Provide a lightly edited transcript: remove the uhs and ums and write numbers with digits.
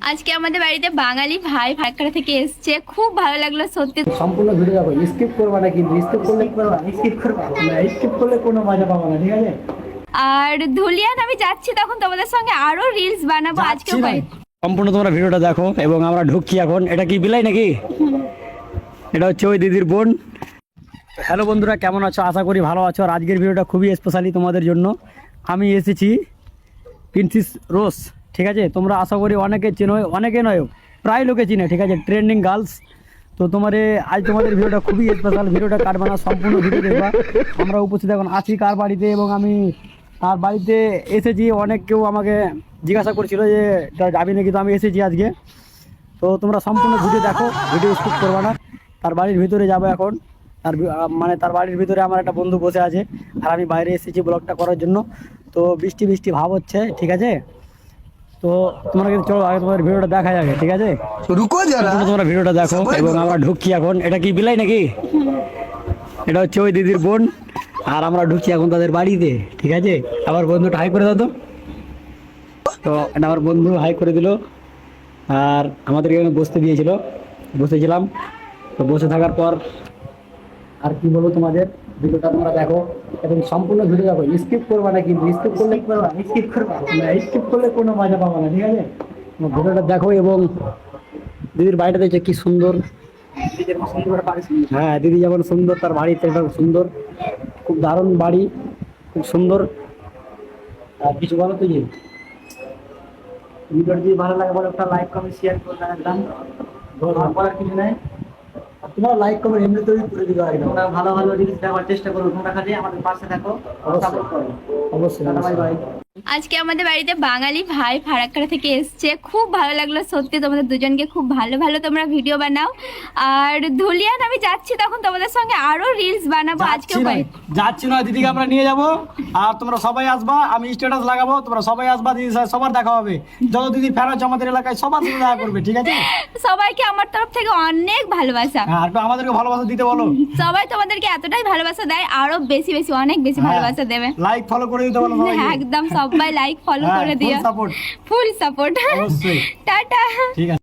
আজকে আমাদের বাড়িতে বাঙালি ভাই ভাইকারা থেকে এসেছে, খুব ভালো লাগলো সত্যি। সম্পূর্ণ ভিডিও দেখো, স্কিপ করবে না কিন্তু, স্কিপ করলে স্কিপ করলে কোনো মজা পাবো না, ঠিক আছে? আর ধুলিয়ান আমি যাচ্ছি, তখন তোমাদের সঙ্গে আরো রিলস বানাবো। আজকে সম্পূর্ণ তোমরা ভিডিওটা দেখো এবং আমরা ঢুকছি এখন। এটা কি বিলাই নাকি? এটা হচ্ছে ওই দিদির বোন। হ্যালো বন্ধুরা, কেমন আছো? আশা করি ভালো আছো। আর আজকের ভিডিওটা খুবই স্পেশালি তোমাদের জন্য। আমি এসেছি প্রিন্সেস রোজ, ঠিক আছে? তোমরা আশা করি অনেকে চেনো, অনেকে নয় প্রায় লোকে চিনে, ঠিক আছে? Trending girls. তো আজ তোমাদের ভিডিওটা খুবই স্পেশাল। ভিডিওটা কাটবে না, সম্পূর্ণ ভিডিও দেখবা। আমরা উপস্থিত এখন আছি কার বাড়িতে এবং আমি তার বাড়িতে এসেছি। অনেক কেউ আমাকে জিজ্ঞাসা করছিল যে যাবি নাকি, তো আমি এসেছি আজকে। তো তোমরা সম্পূর্ণ ভিডিও দেখো, ভিডিও স্কিপ করবে না। তার বাড়ির ভিতরে যাবো এখন। তার বাড়ির ভিতরে আমার একটা বন্ধু বসে আছে, আর আমি বাইরে এসেছি ব্লগটা করার জন্য। তো বৃষ্টি বৃষ্টি ভাব হচ্ছে, ঠিক আছে? তো তোমরা কিন্তু চলো আগে তোমাদের ভিডিওটা দেখা যাবে, ঠিক আছে? তোমরা ভিডিওটা দেখো এবং আমরা ঢুকছি এখন। এটা কি বিলাই নাকি? এটা হচ্ছে ওই দিদির বোন, আর আমরা ঢুকছি এখন তাদের বাড়িতে, ঠিক আছে? আমার বন্ধুটা হাই করে দাও তো। তো এটা আমার বন্ধু হাই করে দিল, আর আমাদেরকে এখানে বসেছিলাম। তো বসে থাকার পর আর কি বলবো, তোমাদের ভিডিওটা তোমরা দেখো এবং সম্পূর্ণ ভিডিও দেখো, স্কিপ করবা না কিন্তু, স্কিপ করলে কোনো মজা পাবো না, ঠিক আছে? ভিডিওটা দেখো এবং দিদির বাড়িটা দেখছো কি সুন্দর। হ্যাঁ, দিদি যেমন সুন্দর তার বাড়িতে সুন্দর, খুব দারুণ বাড়ি, খুব সুন্দর। আর কিছু বলো তুই? ভিডিওটা যদি ভালো লাগে বলো, একটা লাইক কমেন্ট শেয়ার করে একদম বলার কিছু নাই। তোমরা লাইক কমেন্ট এমনিতেই করে দিবে। তোমরা ভালো ভালো রিলস দেওয়ার চেষ্টা করো, তোমরা খালি আমাদের পাশে থাকো, সাপোর্ট করো অবশ্যই। Bye bye. আজকে আমাদের বাড়িতে বাঙালি ভাই ফারাক্কারা থেকে এসছে, খুব ভালো লাগলো সত্যি। তোমাদের দুজনকে খুব ভালো ভালো তোমরা ভিডিও বানাও। আর ধুলিয়ান আমি যাচ্ছি, তখন তোমাদের সঙ্গে আরো রিলস বানাবো। আজকে যাচ্ছি না, দিদিকে আমরা নিয়ে যাবো, আর তোমরা সবাই আসবা। আমি স্ট্যাটাস লাগাবো, তোমরা সবাই আসবা, দিদি সবার দেখা হবে। যত দিদি ফ্যান আছে আমাদের এলাকায়, সবার সাথে দেখা করবে, ঠিক আছে? সবাইকে আমার তরফ থেকে অনেক ভালোবাসা। হ্যাঁ, একটু আমাদেরকে ভালোবাসা দিতে বলো। সবাই তোমাদেরকে এতটাই ভালোবাসা দেয়, আরো বেশি বেশি অনেক বেশি ভালোবাসা দেবে। লাইক ফলো করে দিতে বলো সবাইকে। একদম সবাই লাইক ফলো করে দিও, ফুল সাপোর্ট। Full support. অবশ্যই। টাটা। ঠিক আছে।